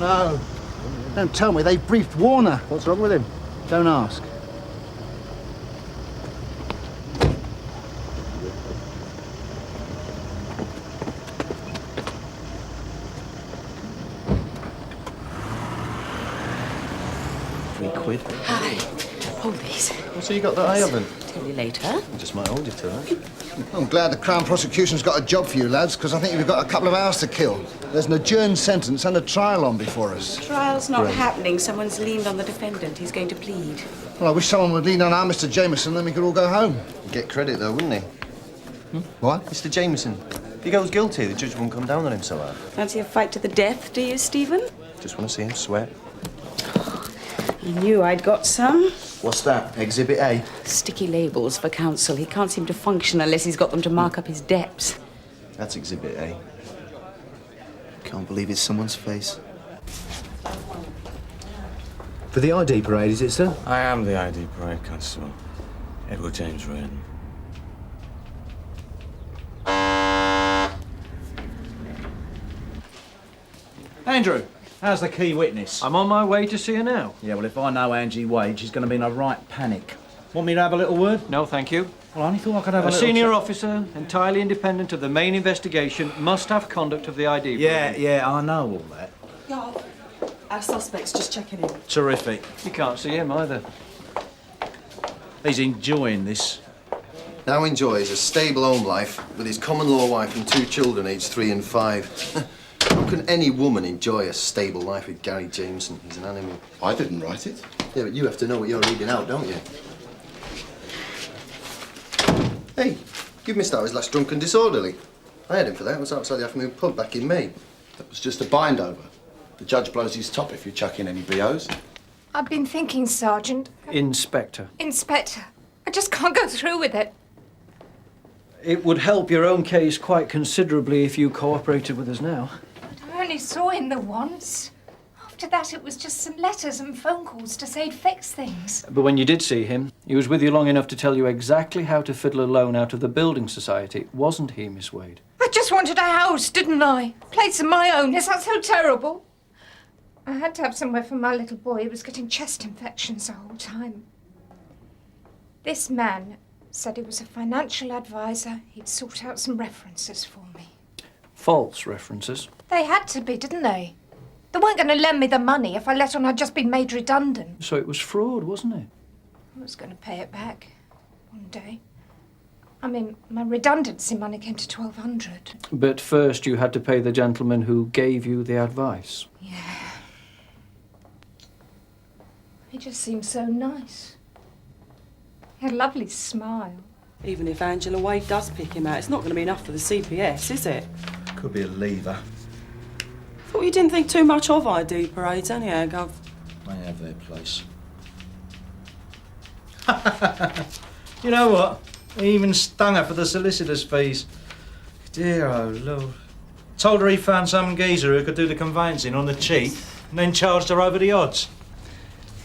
No. Don't tell me. They've briefed Warner. What's wrong with him? Don't ask. £3. Hi. Hold these. So you got that I haven't? Tell you later. I just might hold you to that. I'm glad the Crown Prosecution's got a job for you, lads, because I think you've got a couple of hours to kill. There's an adjourned sentence and a trial on before us. Trial's not happening. Someone's leaned on the defendant. He's going to plead. Well, I wish someone would lean on our Mr. Jameson, then we could all go home. Get credit, though, wouldn't he? What? Mr. Jameson. If he goes guilty, the judge won't come down on him so hard. Fancy a fight to the death, do you, Stephen? Just want to see him sweat. I knew I'd got some. What's that? Exhibit A? Sticky labels for counsel. He can't seem to function unless he's got them to mark up his debts. That's Exhibit A. Can't believe it's someone's face. For the ID parade, is it, sir? I am the ID parade constable. Edward James Wren. Andrew, how's the key witness? I'm on my way to see her now. Yeah, well, if I know Angie Wade, she's going to be in a right panic. Want me to have a little word? No, thank you. Well, I only thought I could have a A little senior chat. officer, entirely independent of the main investigation, must have conduct of the ID parade. Yeah, I know all that. Yeah, our suspect's just checking in. Terrific. You can't see him either. He's enjoying this. Now enjoys a stable home life with his common law wife and 2 children aged 3 and 5. How can any woman enjoy a stable life with Gary Jameson? He's an animal. I didn't write it. Yeah, but you have to know what you're reading out, don't you? Hey, give Mr. Howard's last drunk and disorderly. I had him for that. I was outside the afternoon pub back in May. That was just a bind-over. The judge blows his top if you chuck in any BOs. I've been thinking, Sergeant. Inspector. Inspector. I just can't go through with it. It would help your own case quite considerably if you cooperated with us now. But I only saw him the once. After that, it was just some letters and phone calls to say he'd fix things. But when you did see him, he was with you long enough to tell you exactly how to fiddle a loan out of the building society, wasn't he, Miss Wade? I just wanted a house, didn't I? A place of my own. Is that so terrible? I had to have somewhere for my little boy. He was getting chest infections the whole time. This man said he was a financial advisor. He'd sort out some references for me. False references. They had to be, didn't they? They weren't going to lend me the money if I let on I'd just been made redundant. So it was fraud, wasn't it? I was going to pay it back one day. I mean, my redundancy money came to $1,200. But first you had to pay the gentleman who gave you the advice. Yeah. He just seemed so nice. He had a lovely smile. Even if Angela Wade does pick him out, it's not going to be enough for the CPS, is it? Could be a lever. Thought you didn't think too much of ID parades, anyhow, Gov. They have their place. You know what? He even stung her for the solicitor's fees. Dear oh Lord. Told her he found some geezer who could do the conveyancing on the cheap and then charged her over the odds.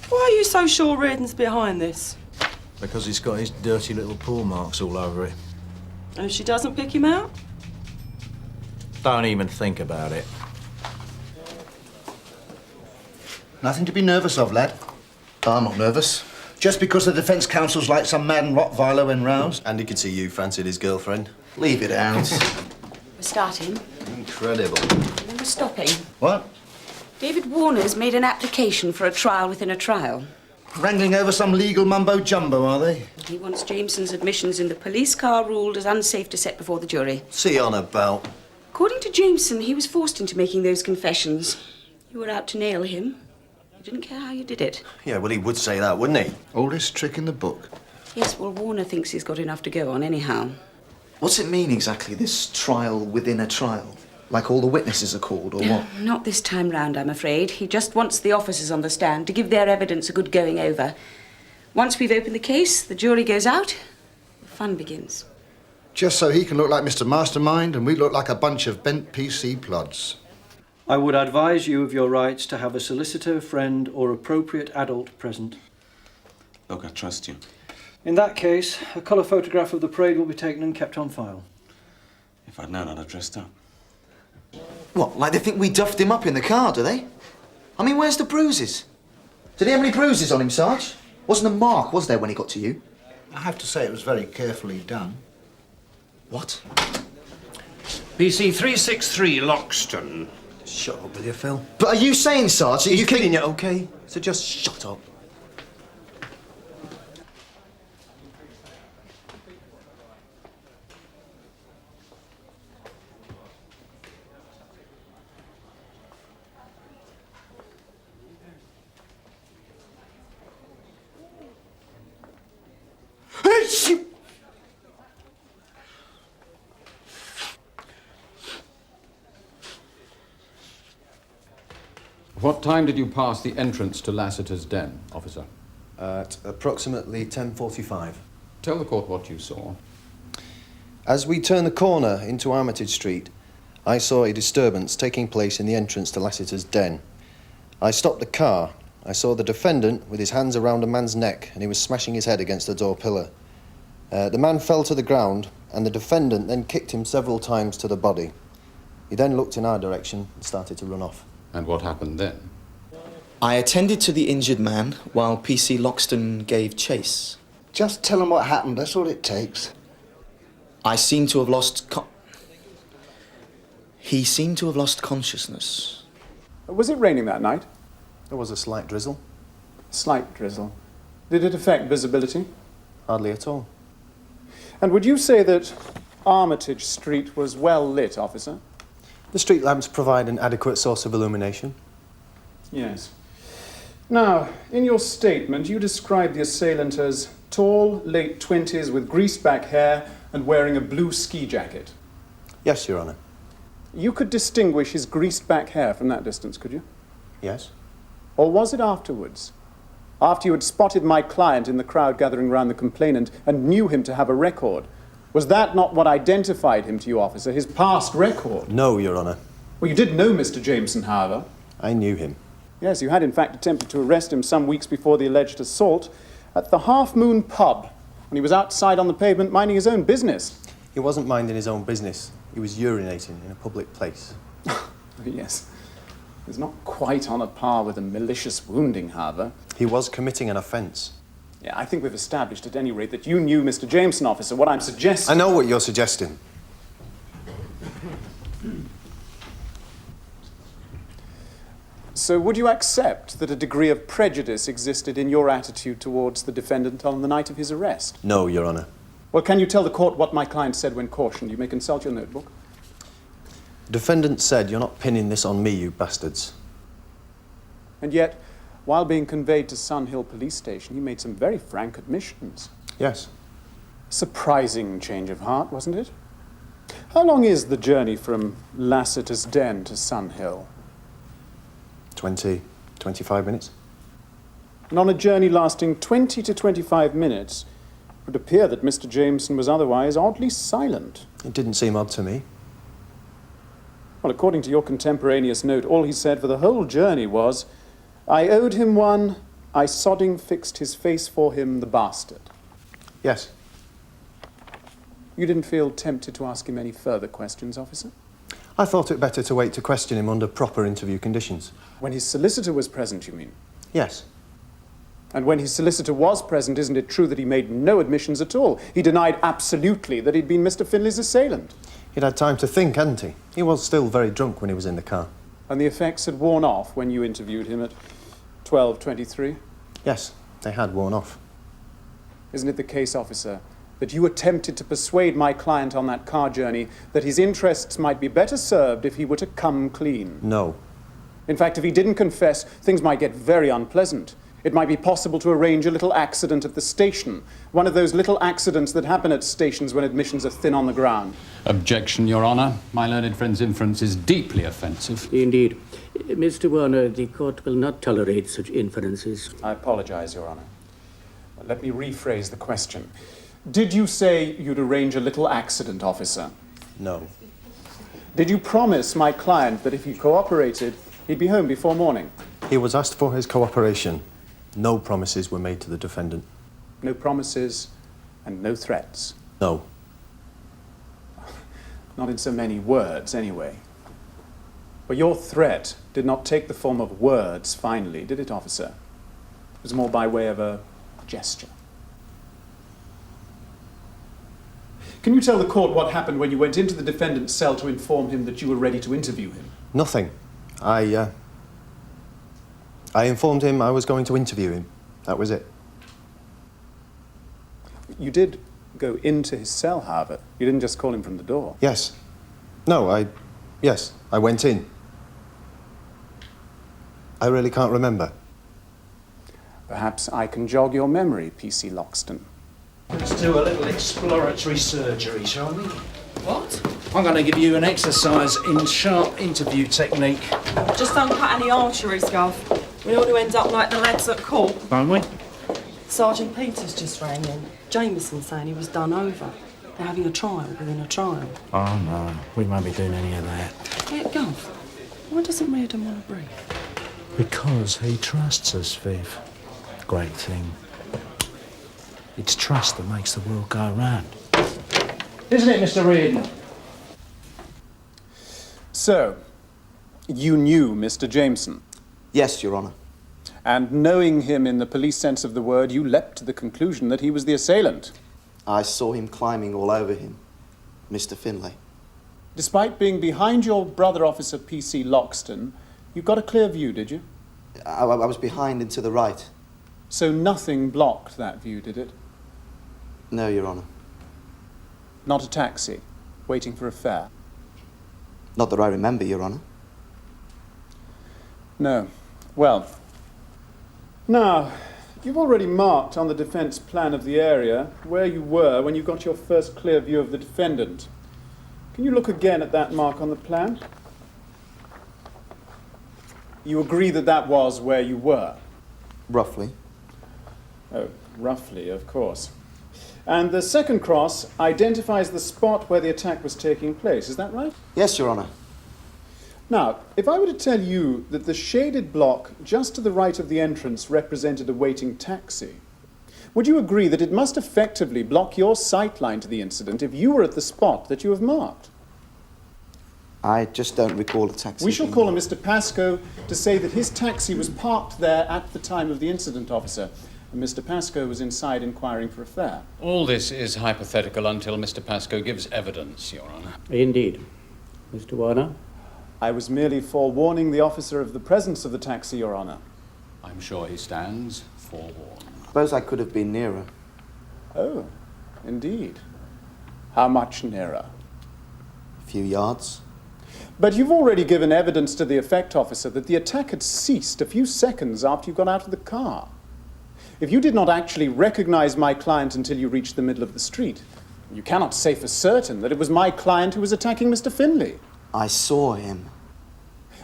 Why are you so sure Reardon's behind this? Because he's got his dirty little paw marks all over it. And if she doesn't pick him out? Don't even think about it. Nothing to be nervous of, lad. I'm not nervous. Just because the defence counsel's like some mad and Rottweiler when roused. Andy could see you fancied his girlfriend. Leave it out. We're starting. Incredible. And then we're stopping. What? David Warner's made an application for a trial within a trial. Wrangling over some legal mumbo-jumbo, are they? He wants Jameson's admissions in the police car ruled as unsafe to set before the jury. See on about. According to Jameson, he was forced into making those confessions. You were out to nail him. You didn't care how you did it. Yeah, well, he would say that, wouldn't he? Oldest trick in the book. Yes, well, Warner thinks he's got enough to go on anyhow. What's it mean exactly, this trial within a trial? Like all the witnesses are called, or what? Not this time round, I'm afraid. He just wants the officers on the stand to give their evidence a good going over. Once we've opened the case, the jury goes out, the fun begins. Just so he can look like Mr. Mastermind and we look like a bunch of bent PC plods. I would advise you of your rights to have a solicitor, friend, or appropriate adult present. Look, I trust you. In that case, a colour photograph of the parade will be taken and kept on file. If I'd known, I'd have dressed up. What, like they think we duffed him up in the car, do they? I mean, where's the bruises? Did he have any bruises on him, Sarge? Wasn't a mark, was there, when he got to you? I have to say it was very carefully done. What? PC 363 Loxton. Shut up, will you, Phil? But are you saying, Sarge, that He's you think... kidding you, OK? So just shut up. What time did you pass the entrance to Lassiter's den, officer? At approximately 10:45. Tell the court what you saw. As we turned the corner into Armitage Street, I saw a disturbance taking place in the entrance to Lassiter's den. I stopped the car. I saw the defendant with his hands around a man's neck, and he was smashing his head against a door pillar. The man fell to the ground, and the defendant then kicked him several times to the body. He then looked in our direction and started to run off. And what happened then? I attended to the injured man while PC Loxton gave chase. Just tell them what happened, that's all it takes. I seem to have lost He seemed to have lost consciousness. Was it raining that night? There was a slight drizzle. Slight drizzle. Did it affect visibility? Hardly at all. And would you say that Armitage Street was well lit, officer? The street lamps provide an adequate source of illumination. Yes. Now, in your statement, you described the assailant as tall, late 20s, with greased back hair and wearing a blue ski jacket. Yes, Your Honour. You could distinguish his greased back hair from that distance, could you? Yes. Or was it afterwards? After you had spotted my client in the crowd gathering round the complainant and knew him to have a record? Was that not what identified him to you, officer, his past record? No, Your Honour. Well, you did know Mr. Jameson, however. I knew him. Yes, you had in fact attempted to arrest him some weeks before the alleged assault at the Half Moon pub, when he was outside on the pavement minding his own business. He wasn't minding his own business. He was urinating in a public place. Yes. He's not quite on a par with a malicious wounding, however. He was committing an offence. Yeah, I think we've established at any rate that you knew Mr. Jameson, officer. What I'm suggesting... I know what you're suggesting. So would you accept that a degree of prejudice existed in your attitude towards the defendant on the night of his arrest? No, Your Honour. Well, can you tell the court what my client said when cautioned? You may consult your notebook. The defendant said, "You're not pinning this on me, you bastards." And yet, while being conveyed to Sun Hill Police Station, he made some very frank admissions. Yes. Surprising change of heart, wasn't it? How long is the journey from Lassiter's den to Sun Hill? 25 minutes. And on a journey lasting 20 to 25 minutes, it would appear that Mr. Jameson was otherwise oddly silent. It didn't seem odd to me. Well, according to your contemporaneous note, all he said for the whole journey was, "I owed him one, I sodding fixed his face for him, the bastard." Yes. You didn't feel tempted to ask him any further questions, officer? I thought it better to wait to question him under proper interview conditions. When his solicitor was present, you mean? Yes. And when his solicitor was present, isn't it true that he made no admissions at all? He denied absolutely that he'd been Mr. Finley's assailant. He'd had time to think, hadn't he? He was still very drunk when he was in the car. And the effects had worn off when you interviewed him at 12:23? Yes, they had worn off. Isn't it the case, officer, that you attempted to persuade my client on that car journey that his interests might be better served if he were to come clean? No. In fact, if he didn't confess, things might get very unpleasant. It might be possible to arrange a little accident at the station. One of those little accidents that happen at stations when admissions are thin on the ground. Objection, Your Honour. My learned friend's inference is deeply offensive. Indeed. Mr. Warner, the court will not tolerate such inferences. I apologize, Your Honour. Let me rephrase the question. Did you say you'd arrange a little accident, officer? No. Did you promise my client that if he cooperated, he'd be home before morning? He was asked for his cooperation. No promises were made to the defendant. No promises and no threats? No. Not in so many words, anyway. But your threat did not take the form of words, finally, did it, officer? It was more by way of a gesture. Can you tell the court what happened when you went into the defendant's cell to inform him that you were ready to interview him? Nothing. I informed him I was going to interview him. That was it. You did go into his cell, however. You didn't just call him from the door. Yes. No, yes, I went in. I really can't remember. Perhaps I can jog your memory, P.C. Loxton. Let's do a little exploratory surgery, shall we? What? I'm going to give you an exercise in sharp interview technique. Just don't cut any arteries, Gov. We ought to end up like the lads at court. Won't we? Sergeant Peters just rang in. Jameson saying he was done over. They're having a trial within a trial. Oh, no. We won't be doing any of that. Hey, Gov, why doesn't Reardon want to breathe? Because he trusts us, Viv. Great thing. It's trust that makes the world go round. Isn't it, Mr. Reardon? So, you knew Mr. Jameson? Yes, Your Honour. And knowing him in the police sense of the word, you leapt to the conclusion that he was the assailant? I saw him climbing all over him, Mr. Finlay. Despite being behind your brother officer, P.C. Loxton, you got a clear view, did you? I was behind and to the right. So nothing blocked that view, did it? No, Your Honour. Not a taxi, waiting for a fare? Not that I remember, Your Honour. No. Well, now, you've already marked on the defence plan of the area where you were when you got your first clear view of the defendant. Can you look again at that mark on the plan? You agree that that was where you were? Roughly. Oh, roughly, of course. And the second cross identifies the spot where the attack was taking place, is that right? Yes, Your Honour. Now, if I were to tell you that the shaded block just to the right of the entrance represented a waiting taxi, would you agree that it must effectively block your sight line to the incident if you were at the spot that you have marked? I just don't recall a taxi. We shall call on Mr. Pascoe to say that his taxi was parked there at the time of the incident, officer, and Mr. Pascoe was inside inquiring for a fare. All this is hypothetical until Mr. Pascoe gives evidence, Your Honour. Indeed. Mr. Warner? I was merely forewarning the officer of the presence of the taxi, Your Honour. I'm sure he stands forewarned. Suppose I could have been nearer. Oh, indeed. How much nearer? A few yards. But you've already given evidence to the effect, officer, that the attack had ceased a few seconds after you got out of the car. If you did not actually recognize my client until you reached the middle of the street, you cannot say for certain that it was my client who was attacking Mr. Finlay. I saw him.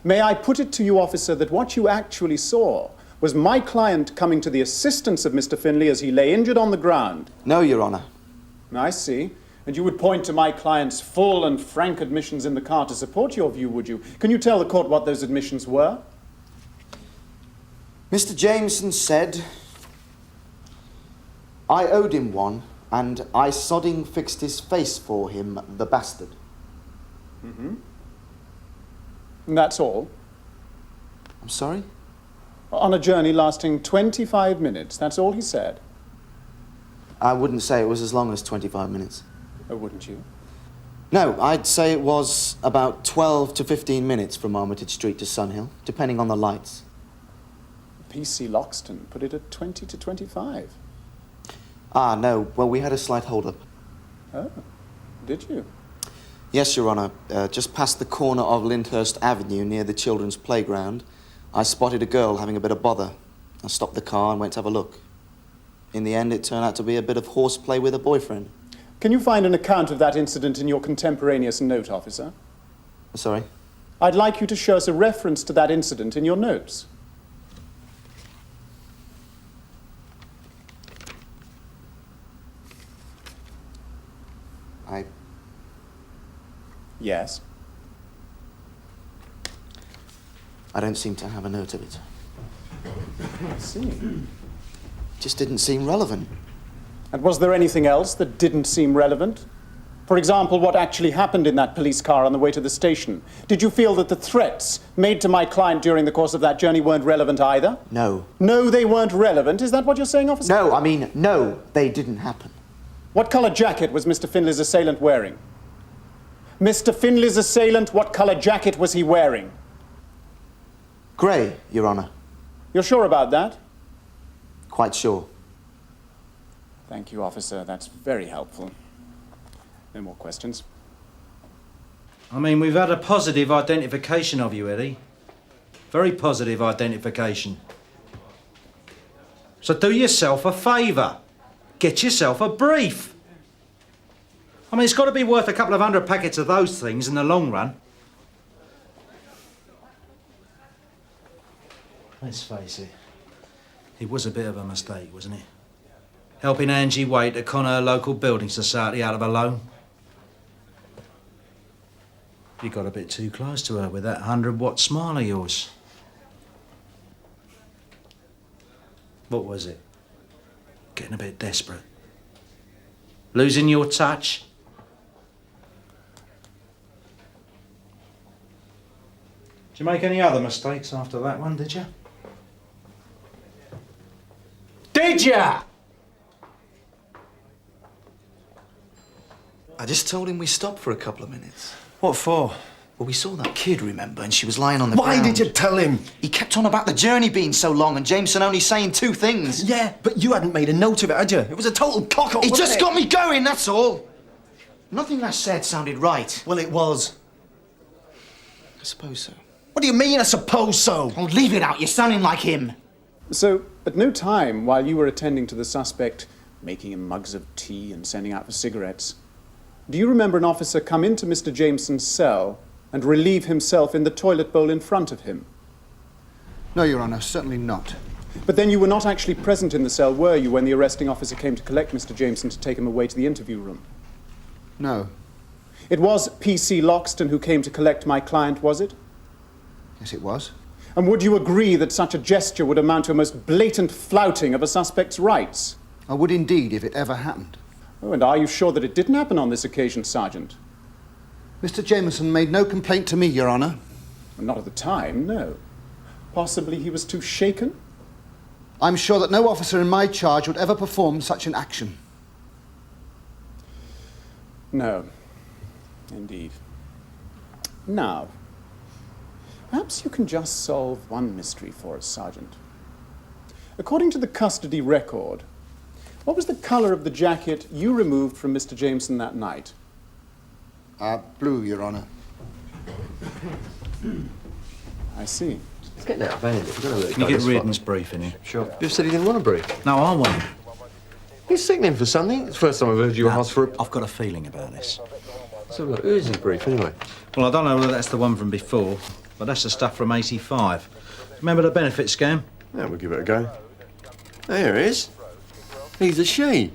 May I put it to you, officer, that what you actually saw was my client coming to the assistance of Mr. Finlay as he lay injured on the ground? No, Your Honour. I see. And you would point to my client's full and frank admissions in the car to support your view, would you? Can you tell the court what those admissions were? Mr. Jameson said I owed him one, and I sodding fixed his face for him, the bastard. Mm-hmm. And that's all? I'm sorry? On a journey lasting 25 minutes, that's all he said? I wouldn't say it was as long as 25 minutes. Oh, wouldn't you? No, I'd say it was about 12 to 15 minutes from Armitage Street to Sunhill, depending on the lights. P.C. Loxton put it at 20 to 25. Ah, no. Well, we had a slight hold-up. Oh, did you? Yes, Your Honour. Just past the corner of Lyndhurst Avenue near the children's playground, I spotted a girl having a bit of bother. I stopped the car and went to have a look. In the end, it turned out to be a bit of horseplay with a boyfriend. Can you find an account of that incident in your contemporaneous note, officer? Sorry? I'd like you to show us a reference to that incident in your notes. Yes? I don't seem to have a note of it. I see. It just didn't seem relevant. And was there anything else that didn't seem relevant? For example, what actually happened in that police car on the way to the station? Did you feel that the threats made to my client during the course of that journey weren't relevant either? No. No, they weren't relevant. Is that what you're saying, officer? No, I mean, no, they didn't happen. What colour jacket was Mr. Finley's assailant wearing? Mr. Finley's assailant, what colour jacket was he wearing? Grey, Your Honour. You're sure about that? Quite sure. Thank you, officer. That's very helpful. No more questions. I mean, we've had a positive identification of you, Eddie. Very positive identification. So do yourself a favour. Get yourself a brief. I mean, it's got to be worth a couple of 100 packets of those things in the long run. Let's face it, it was a bit of a mistake, wasn't it? Helping Angie Waite to con her local building society out of a loan. You got a bit too close to her with that 100-watt smile of yours. What was it? Getting a bit desperate? Losing your touch? Did you make any other mistakes after that one, did you? Did ya? I just told him we stopped for a couple of minutes. What for? Well, we saw that kid, remember, and she was lying on the ground. Why did you tell him? He kept on about the journey being so long and Jameson only saying 2 things. Yeah, but you hadn't made a note of it, had you? It was a total cock-up, He wasn't just it? got me going, that's all. Nothing I said sounded right. Well, it was. I suppose so. What do you mean, I suppose so? Oh, leave it out, you're sounding like him. So, at no time while you were attending to the suspect, making him mugs of tea and sending out for cigarettes, do you remember an officer come into Mr. Jameson's cell and relieve himself in the toilet bowl in front of him? No, Your Honour, certainly not. But then you were not actually present in the cell, were you, when the arresting officer came to collect Mr. Jameson to take him away to the interview room? No. It was P.C. Loxton who came to collect my client, was it? Yes, it was. And would you agree that such a gesture would amount to a most blatant flouting of a suspect's rights? I would indeed if it ever happened. Oh, and are you sure that it didn't happen on this occasion, Sergeant? Mr. Jameson made no complaint to me, Your Honour. Not at the time, no. Possibly he was too shaken? I'm sure that no officer in my charge would ever perform such an action. No. Indeed. Now, perhaps you can just solve one mystery for us, Sergeant. According to the custody record, what was the colour of the jacket you removed from Mr. Jameson that night? Blue, Your Honour. I see. It's getting out of hand. We're gonna let it Can you go get this Reardon's brief in here? Sure. You said he didn't want a brief. No, I want it. He's signaling for something. It's the first time I've heard you ask for a... I've got a feeling about this. So look, who is his brief, anyway? Well, I don't know whether that's the one from before, but that's the stuff from 85. Remember the benefit scam? Yeah, we'll give it a go. There it is. He's a she.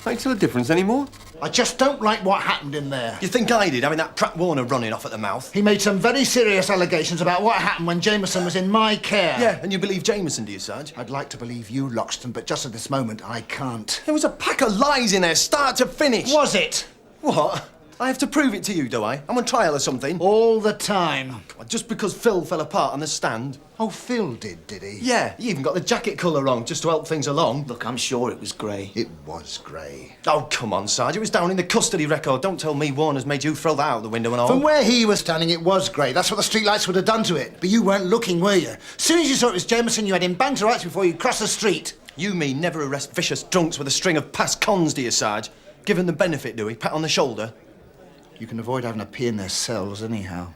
Makes no difference anymore. I just don't like what happened in there. You think I did, having that Pratt Warner running off at the mouth? He made some very serious allegations about what happened when Jameson was in my care. Yeah, and you believe Jameson, do you, Sarge? I'd like to believe you, Loxton, but just at this moment, I can't. There was a pack of lies in there, start to finish. Was it? What? I have to prove it to you, do I? I'm on trial or something? All the time. Just because Phil fell apart on the stand? Oh, Phil did he? Yeah, he even got the jacket colour wrong, just to help things along. Look, I'm sure it was grey. It was grey. Oh, come on, Sarge, it was down in the custody record. Don't tell me Warner's made you throw that out the window and all. From where he was standing, it was grey. That's what the streetlights would have done to it. But you weren't looking, were you? As soon as you saw it was Jameson, you had him banged to rights before you crossed the street. You mean never arrest vicious drunks with a string of past cons, do you, Sarge? Give them the benefit, do we? Pat on the shoulder? You can avoid having a pee in their cells anyhow.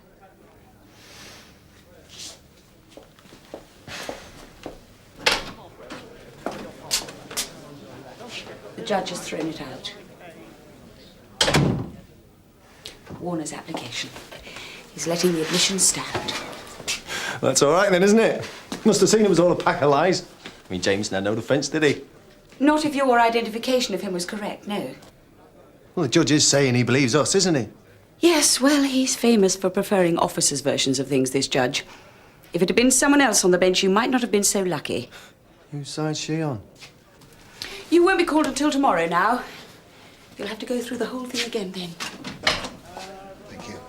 The judge has thrown it out. Warner's application. He's letting the admission stand. That's all right then, isn't it? Must have seen it was all a pack of lies. I mean, Jameson had no defence, did he? Not if your identification of him was correct, no. Well, the judge is saying he believes us, isn't he? Yes, well, he's famous for preferring officers' versions of things, this judge. If it had been someone else on the bench, you might not have been so lucky. Whose side's she on? You won't be called until tomorrow now. You'll have to go through the whole thing again then. Thank you.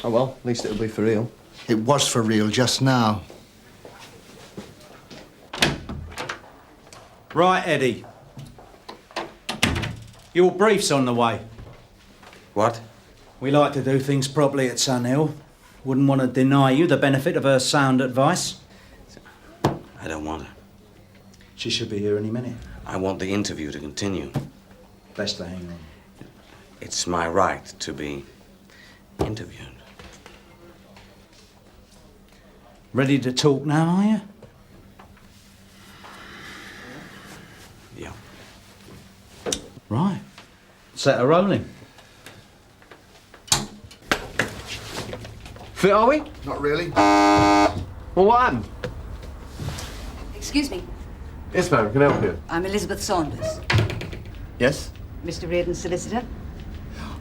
Oh well, at least it'll be for real. It was for real just now. Right, Eddie. Your brief's on the way. What? We like to do things properly at Sunhill. Wouldn't want to deny you the benefit of her sound advice. I don't want her. She should be here any minute. I want the interview to continue. Best to hang on. It's my right to be interviewed. Ready to talk now, are you? Yeah. Right. Set her rolling. Fit, are we? Not really. Well, what happened? Excuse me, Yes, ma'am, can I help you? I'm Elizabeth Saunders. Yes? Mr. Reardon's solicitor.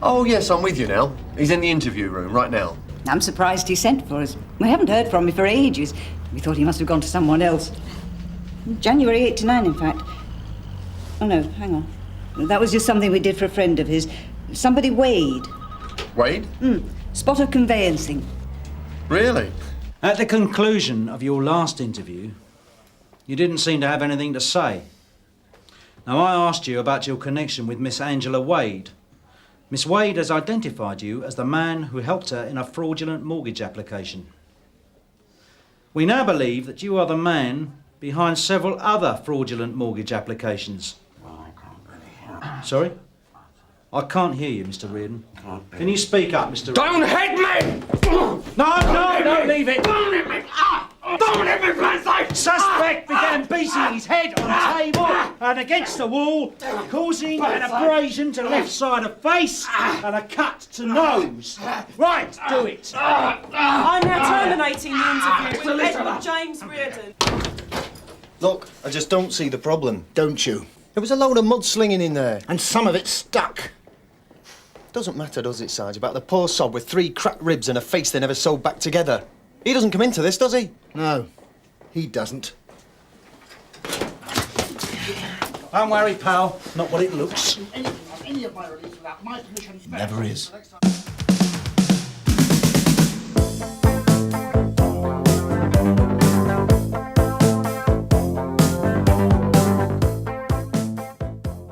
Oh, yes, I'm with you now. He's in the interview room right now. I'm surprised he sent for us. We haven't heard from him for ages. We thought he must have gone to someone else. January 89, in fact. Oh, no, hang on. That was just something we did for a friend of his. Somebody Wade. Wade? Spot of conveyancing. Really? At the conclusion of your last interview, you didn't seem to have anything to say. Now, I asked you about your connection with Miss Angela Wade. Miss Wade has identified you as the man who helped her in a fraudulent mortgage application. We now believe that you are the man behind several other fraudulent mortgage applications. Well, I can't really hear. Sorry? I can't hear you, Mr. Reardon. Can you speak up, Mr. Don't hit me! No, leave it! Don't hit me! Don't hit me, Burnside! Suspect began beating his head on the table and against the wall, causing an abrasion to left side of face and a cut to nose. Right, do it. I'm now terminating the interview with Edward James Reardon. Look, I just don't see the problem. Don't you? There was a load of mudslinging in there. And some of it stuck. Doesn't matter, does it, Sarge, about the poor sod with 3 cracked ribs and a face they never sewed back together. He doesn't come into this, does he? No, he doesn't. Don't worry, pal. Not what it looks. Any of my release without my permission. Never is.